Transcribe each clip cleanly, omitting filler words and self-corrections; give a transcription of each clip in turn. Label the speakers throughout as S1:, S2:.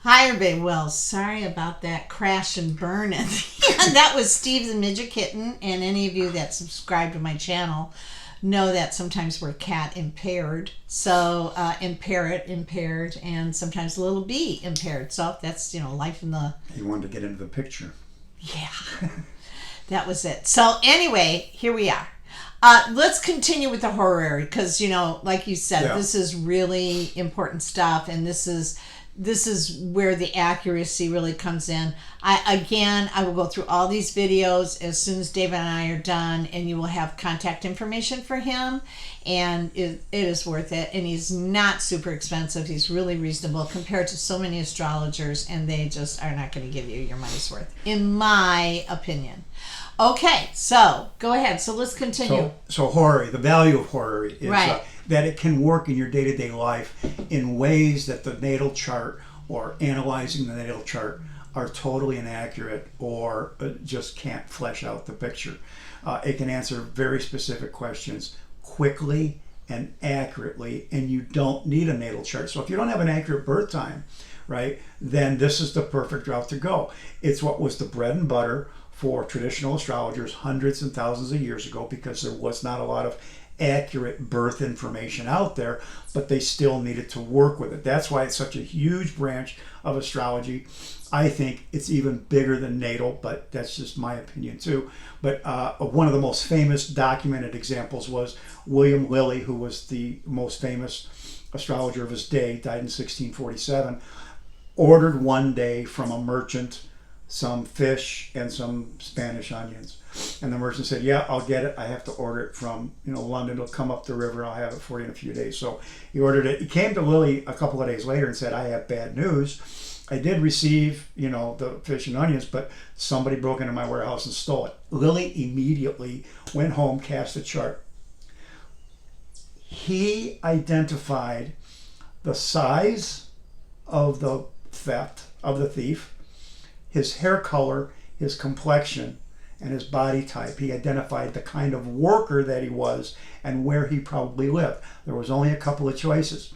S1: Hi, everybody. Well, sorry about that crash and burn at the end. That was Steve the Midget Kitten, and any of you that subscribe to my channel know that sometimes we're cat impaired, so impaired, and sometimes a little bee impaired. So that's, life in the...
S2: You wanted to get into the picture.
S1: Yeah, that was it. So anyway, here we are. Let's continue with the horary because, like you said, This is really important stuff, and this is where the accuracy really comes in. I will go through all these videos as soon as David and I are done, and you will have contact information for him, and it is worth it. And he's not super expensive. He's really reasonable compared to so many astrologers, and they just are not going to give you your money's worth, in my opinion. Okay, so go ahead. So let's continue.
S2: So horary, the value of horary is
S1: right.
S2: That it can work in your day-to-day life in ways that the natal chart or analyzing the natal chart are totally inaccurate or just can't flesh out the picture. It can answer very specific questions quickly and accurately, and you don't need a natal chart. So if you don't have an accurate birth time, right, then this is the perfect route to go. It's what was the bread and butter for traditional astrologers hundreds and thousands of years ago, because there was not a lot of accurate birth information out there, but they still needed to work with it. That's why it's such a huge branch of astrology. I think it's even bigger than natal, but that's just my opinion too. But one of the most famous documented examples was William Lilly, who was the most famous astrologer of his day, died in 1647, ordered one day from a merchant some fish and some Spanish onions. And the merchant said, yeah, I'll get it. I have to order it from London. It'll come up the river. I'll have it for you in a few days. So he ordered it. He came to Lilly a couple of days later and said, I have bad news. I did receive, the fish and onions, but somebody broke into my warehouse and stole it. Lilly immediately went home, cast a chart. He identified the size of the theft, of the thief, his hair color, his complexion, and his body type. He identified the kind of worker that he was and where he probably lived. There was only a couple of choices.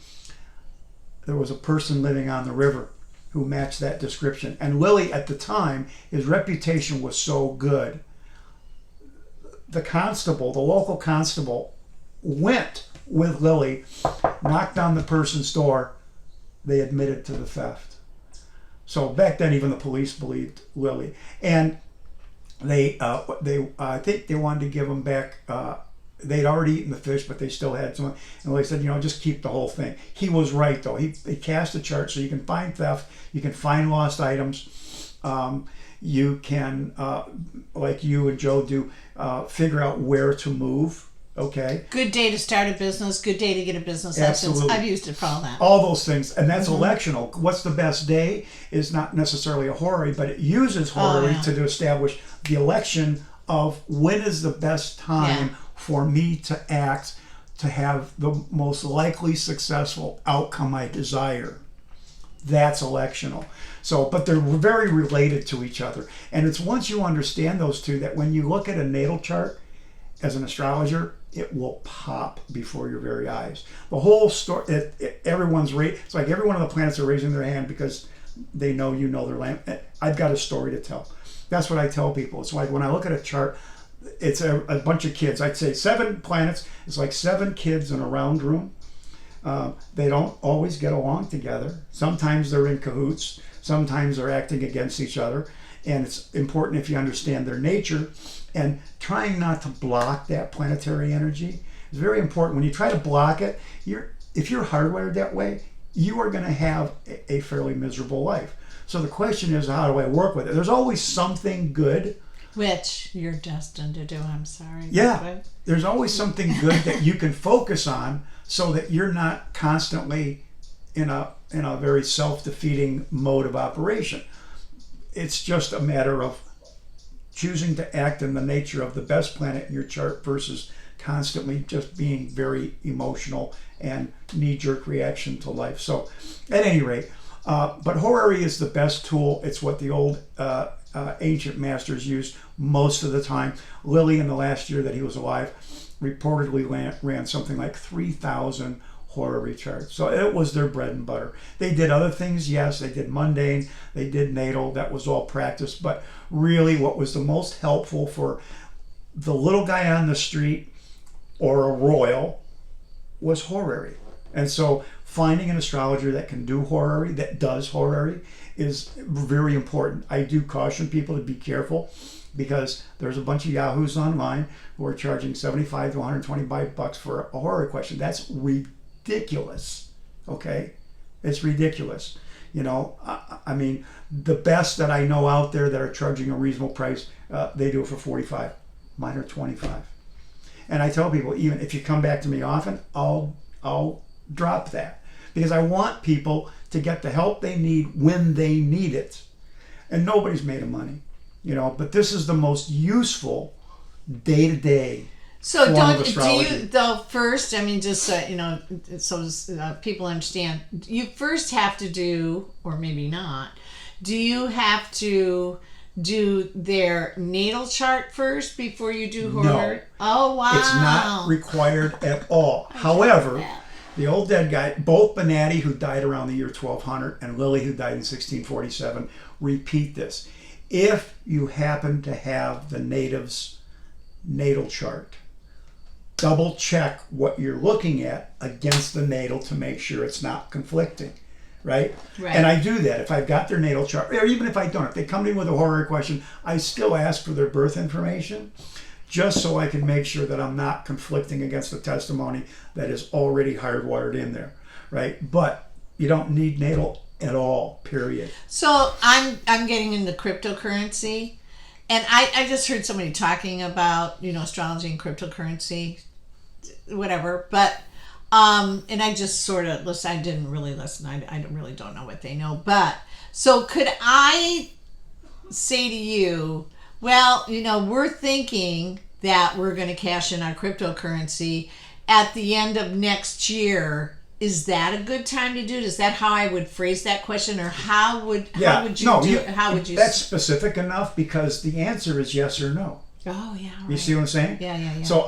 S2: There was a person living on the river who matched that description. And Lilly, at the time, his reputation was so good. The local constable, went with Lilly, knocked on the person's door. They admitted to the theft. So back then, even the police believed Lilly, and they I think they wanted to give him back. They'd already eaten the fish, but they still had some. And Lilly said, just keep the whole thing. He was right, though. He cast a chart, so you can find theft, you can find lost items, you can, like you and Joe do, figure out where to move. Okay.
S1: Good day to start a business. Good day to get a business
S2: Absolutely.
S1: license. I've used it for all that.
S2: All those things. And that's electional. What's the best day is not necessarily a horary, but it uses horary to establish the election of when is the best time for me to act to have the most likely successful outcome I desire. That's electional. So, but they're very related to each other. And it's once you understand those two that when you look at a natal chart as an astrologer, it will pop before your very eyes. The whole story, it's like every one of the planets are raising their hand because they know their land. I've got a story to tell. That's what I tell people. It's like when I look at a chart, it's a bunch of kids. I'd say 7 planets. It's like 7 kids in a round room. They don't always get along together. Sometimes they're in cahoots. Sometimes they're acting against each other. And it's important if you understand their nature. And trying not to block that planetary energy is very important. When you try to block it, if you're hardwired that way, you are going to have a fairly miserable life. So the question is, how do I work with it? There's always something good.
S1: Which you're destined to do, I'm sorry.
S2: Yeah, there's always something good that you can focus on so that you're not constantly in a very self-defeating mode of operation. It's just a matter of choosing to act in the nature of the best planet in your chart versus constantly just being very emotional and knee-jerk reaction to life. So at any rate, but horary is the best tool. It's what the old ancient masters used most of the time. Lilly, in the last year that he was alive, reportedly ran something like 3,000 horary charts. So it was their bread and butter. They did other things, yes. They did mundane, they did natal. That was all practice. But really, what was the most helpful for the little guy on the street or a royal was horary. And so finding an astrologer that can do horary, that does horary, is very important. I do caution people to be careful, because there's a bunch of yahoos online who are charging $75 to $125 for a horary question. That's ridiculous. Okay, it's ridiculous. You know, I mean, the best that I know out there that are charging a reasonable price, they do it for $45. Mine are $25. And I tell people, even if you come back to me often, I'll drop that, because I want people to get the help they need when they need it. And nobody's made of money, you know, but this is the most useful day-to-day
S1: so
S2: form of astrology.
S1: Do you, though, first, I mean, just so, you know, so people understand, you first have to do, or maybe not, do you have to do their natal chart first before you do horary?
S2: No.
S1: Oh, wow.
S2: It's not required at all. However, the old dead guy, both Bonatti, who died around the year 1200, and Lilly, who died in 1647, repeat this. If you happen to have the native's natal chart, double check what you're looking at against the natal to make sure it's not conflicting, right? And I do that. If I've got their natal chart, or even if I don't, if they come to me with a horary question, I still ask for their birth information, just so I can make sure that I'm not conflicting against the testimony that is already hardwired in there, right? But you don't need natal at all, period.
S1: So I'm getting into cryptocurrency, and I just heard somebody talking about, you know, astrology and cryptocurrency, whatever, but and I just sort of listen. I didn't really listen. I really don't know what they know, but so could I say to you, well, you know, we're thinking that we're going to cash in our cryptocurrency at the end of next year. Is that a good time to do it? Is that how I would phrase that question, or how would you?
S2: That's specific enough, because the answer is yes or no.
S1: Oh yeah. Right.
S2: You see what I'm saying?
S1: Yeah.
S2: So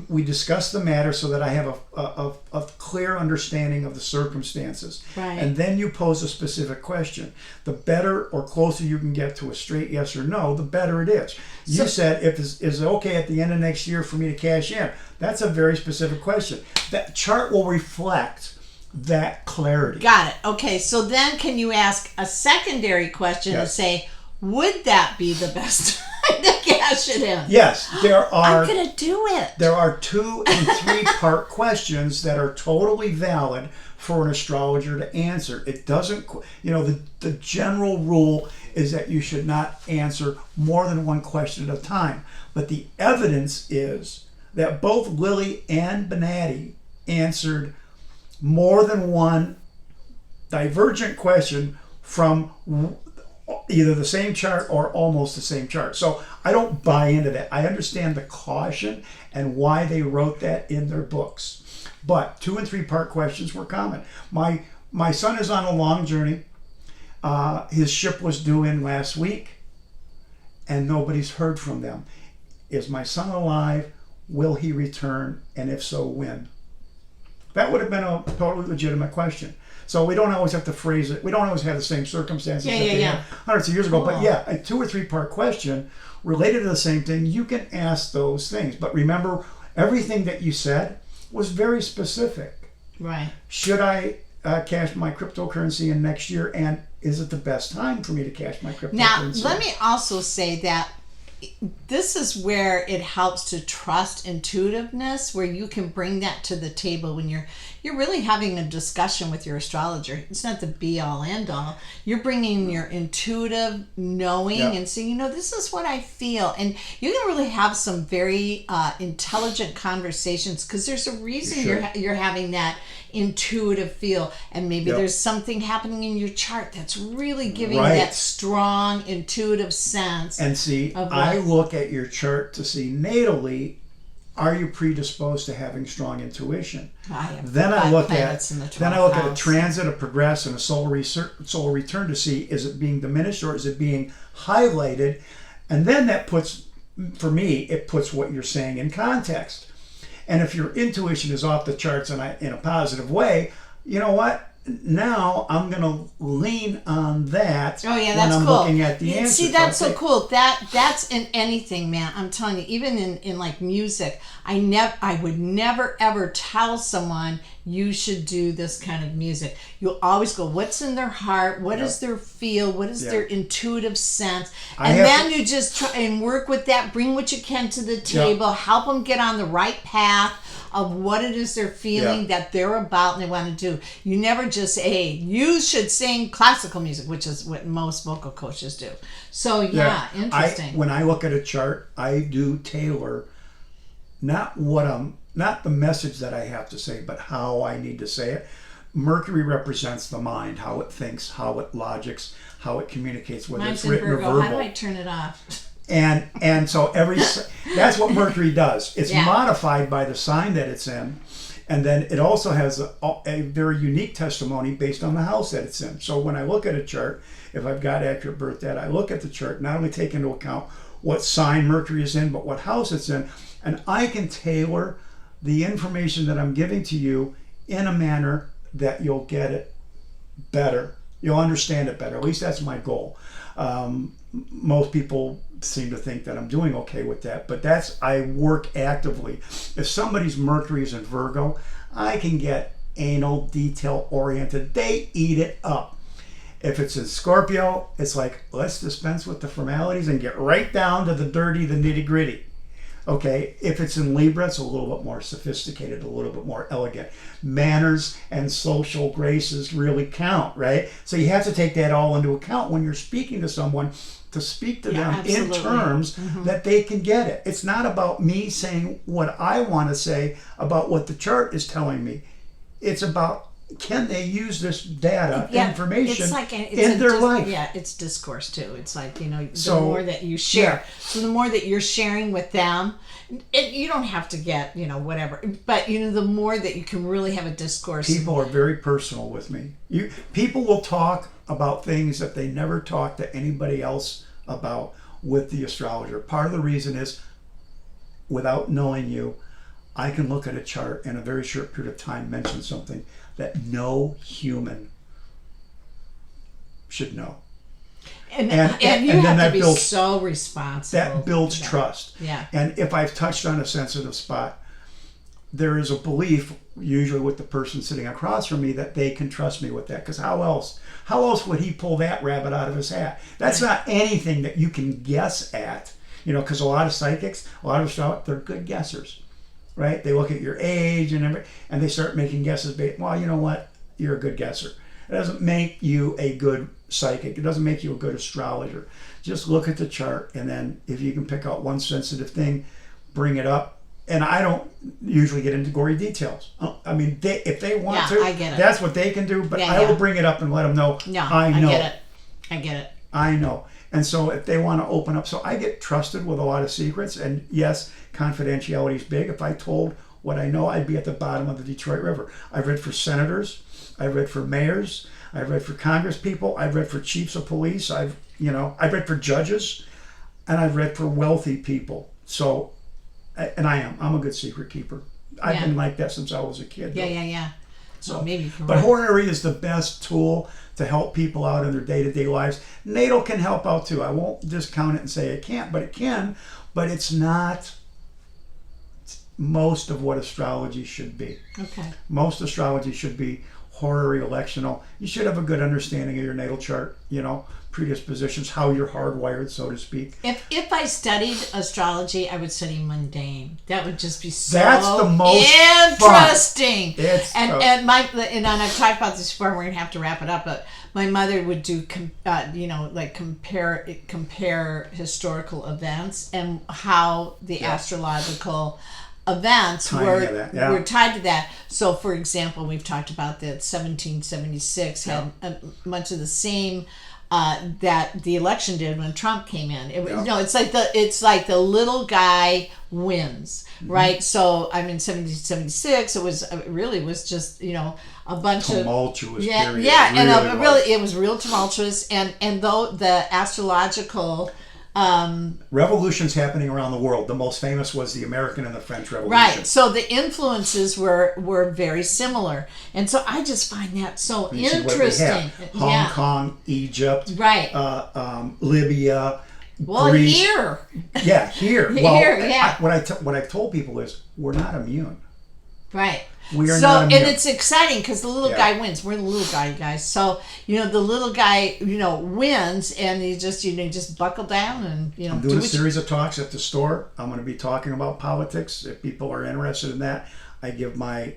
S2: we discuss the matter so that I have a clear understanding of the circumstances.
S1: Right.
S2: And then you pose a specific question. The better or closer you can get to a straight yes or no, the better it is. You said, is it okay at the end of next year for me to cash in? That's a very specific question. That chart will reflect that clarity.
S1: Got it. Okay, so then can you ask a secondary question and say, would that be the best time to cash it in?
S2: Yes, there are.
S1: I'm going to do it.
S2: There are 2 and 3 part questions that are totally valid for an astrologer to answer. It doesn't, you know, the general rule is that you should not answer more than one question at a time. But the evidence is that both Lilly and Bonatti answered more than one divergent question from either the same chart or almost the same chart. So I don't buy into that. I understand the caution and why they wrote that in their books. But 2 and 3 part questions were common. My son is on a long journey. His ship was due in last week, and nobody's heard from them. Is my son alive? Will he return? And if so, when? That would have been a totally legitimate question. So we don't always have to phrase it. We don't always have the same circumstances that they had hundreds of years ago. But yeah, a 2 or 3 part question related to the same thing, you can ask those things. But remember, everything that you said was very specific.
S1: Right.
S2: Should I cash my cryptocurrency in next year? And is it the best time for me to cash my cryptocurrency?
S1: Now, let me also say that this is where it helps to trust intuitiveness, where you can bring that to the table when you're really having a discussion with your astrologer. It's not the be all end all. You're bringing your intuitive knowing and saying, you know, this is what I feel, and you can really have some very intelligent conversations, because there's a reason you're having that intuitive feel, and maybe there's something happening in your chart that's really giving that strong intuitive sense.
S2: And see, I look at your chart to see natally, are you predisposed to having strong intuition? Then I look at a transit, a progress, and a solar return to see, is it being diminished or is it being highlighted? And then that puts, for me, it puts what you're saying in context. And if your intuition is off the charts in a positive way, you know what? Now I'm going to lean on that
S1: when
S2: I'm
S1: cool.
S2: looking at the answer.
S1: See, that's so cool. That's in anything, man. I'm telling you, even in like music, I would never ever tell someone you should do this kind of music. You'll always go, what's in their heart? What is their feel? What is their intuitive sense? And then you just try and work with that. Bring what you can to the table. Help them get on the right path of what it is they're feeling that they're about and they want to do. You never just say, hey, you should sing classical music, which is what most vocal coaches do. So interesting.
S2: When I look at a chart, I do tailor not the message that I have to say, but how I need to say it. Mercury represents the mind, how it thinks, how it logics, how it communicates, whether it's written or verbal.
S1: How do I turn it off?
S2: And so that's what Mercury does. It's modified by the sign that it's in, and then it also has a very unique testimony based on the house that it's in. So when I look at a chart, if I've got accurate birth data, I look at the chart, not only take into account what sign Mercury is in, but what house it's in, and I can tailor the information that I'm giving to you in a manner that you'll get it better. You'll understand it better. At least that's my goal. Most people seem to think that I'm doing okay with that, but I work actively. If somebody's Mercury is in Virgo, I can get anal, detail oriented. They eat it up. If it's in Scorpio, it's like, let's dispense with the formalities and get right down to the dirty, the nitty gritty. Okay, if it's in Libra, it's a little bit more sophisticated, a little bit more elegant. Manners and social graces really count, right? So you have to take that all into account when you're speaking to someone, to speak to them in terms that they can get it. It's not about me saying what I want to say about what the chart is telling me. It's about, can they use this data, information in their life?
S1: Yeah, it's discourse too. It's like, the more that you share. So the more that you're sharing with them, you don't have to get, whatever. But, the more that you can really have a discourse.
S2: People are very personal with me. People will talk about things that they never talk to anybody else about with the astrologer. Part of the reason is, without knowing you, I can look at a chart in a very short period of time, mention something that no human should know.
S1: And you have to be so responsible.
S2: That builds trust.
S1: Yeah.
S2: And if I've touched on a sensitive spot, there is a belief, usually with the person sitting across from me, that they can trust me with that. Because how else would he pull that rabbit out of his hat? That's not anything that you can guess at. Because a lot of psychics, a lot of astrologers, they're good guessers. Right? They look at your age and they start making guesses. Well, you know what? You're a good guesser. It doesn't make you a good psychic. It doesn't make you a good astrologer. Just look at the chart, and then if you can pick out one sensitive thing, bring it up. And I don't usually get into gory details. I mean, if they want to,
S1: I get it.
S2: That's what they can do. But I will bring it up and let them know. I know.
S1: I get it.
S2: I know. And so if they want to open up, so I get trusted with a lot of secrets. And yes, confidentiality is big. If I told what I know, I'd be at the bottom of the Detroit River. I've read for senators. I've read for mayors. I've read for Congress people. I've read for chiefs of police. I've read for judges, and I've read for wealthy people. So, and I'm a good secret keeper. I've been like that since I was a kid.
S1: Yeah. So maybe.
S2: But Horary is the best tool to help people out in their day-to-day lives. Natal can help out too. I won't discount it and say it can't, but it can. But it's not most of what astrology should be.
S1: Okay.
S2: Most astrology should be horary electional. You should have a good understanding of your natal chart, predispositions, how you're hardwired, so to speak.
S1: If I studied astrology, I would study mundane. That would just be so
S2: That's the most
S1: interesting.
S2: Fun.
S1: And I've talked about this before. We're gonna have to wrap it up, but my mother would do compare historical events and how the astrological events were tied to that. So, for example, we've talked about that 1776 had much of the same that the election did when Trump came in. It's like the little guy wins, right? So, I mean, 1776, it really was just a bunch
S2: tumultuous
S1: of
S2: period.
S1: and it was real tumultuous. And though the astrological
S2: Revolutions happening around the world. The most famous was the American and the French Revolution.
S1: Right. So the influences were very similar, and so I just find that so
S2: And you see what
S1: interesting.
S2: we have. Hong Kong, Egypt,
S1: Right.
S2: Libya,
S1: Well,
S2: Greece.
S1: here.
S2: Yeah, here.
S1: Here,
S2: Well,
S1: yeah.
S2: what I've told people is we're not immune.
S1: Right.
S2: We are
S1: so,
S2: not immune.
S1: and it's exciting because the little guy wins. We're the little guy, guys. So, the little guy, wins, and you just buckle down and,
S2: I'm doing a series of talks at the store. I'm going to be talking about politics. If people are interested in that, I give my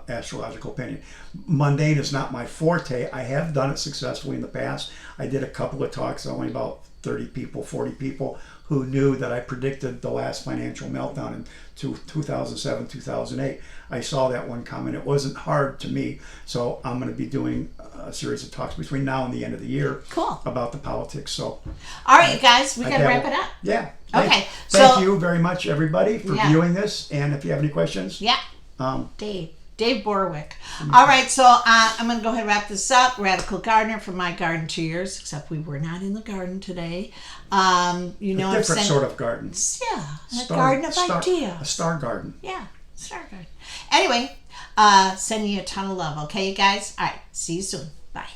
S2: astrological opinion. Mundane is not my forte. I have done it successfully in the past. I did a couple of talks, only about 30 people, 40 people, who knew that I predicted the last financial meltdown in 2007, 2008. I saw that one coming. It wasn't hard to me. So I'm going to be doing a series of talks between now and the end of the year.
S1: Cool.
S2: About the politics. So,
S1: all right, you guys, we got to wrap it up.
S2: Yeah.
S1: Okay.
S2: Thank you very much, everybody, for viewing this. And if you have any questions.
S1: Yeah. Dave Borwick. All right, so I'm going to go ahead and wrap this up. Radical Gardener from My Garden 2 years, except we were not in the garden today.
S2: A different sort of garden.
S1: Yeah, a garden of ideas.
S2: A star garden.
S1: Yeah, star garden. Anyway, sending you a ton of love, okay, you guys? All right, see you soon. Bye.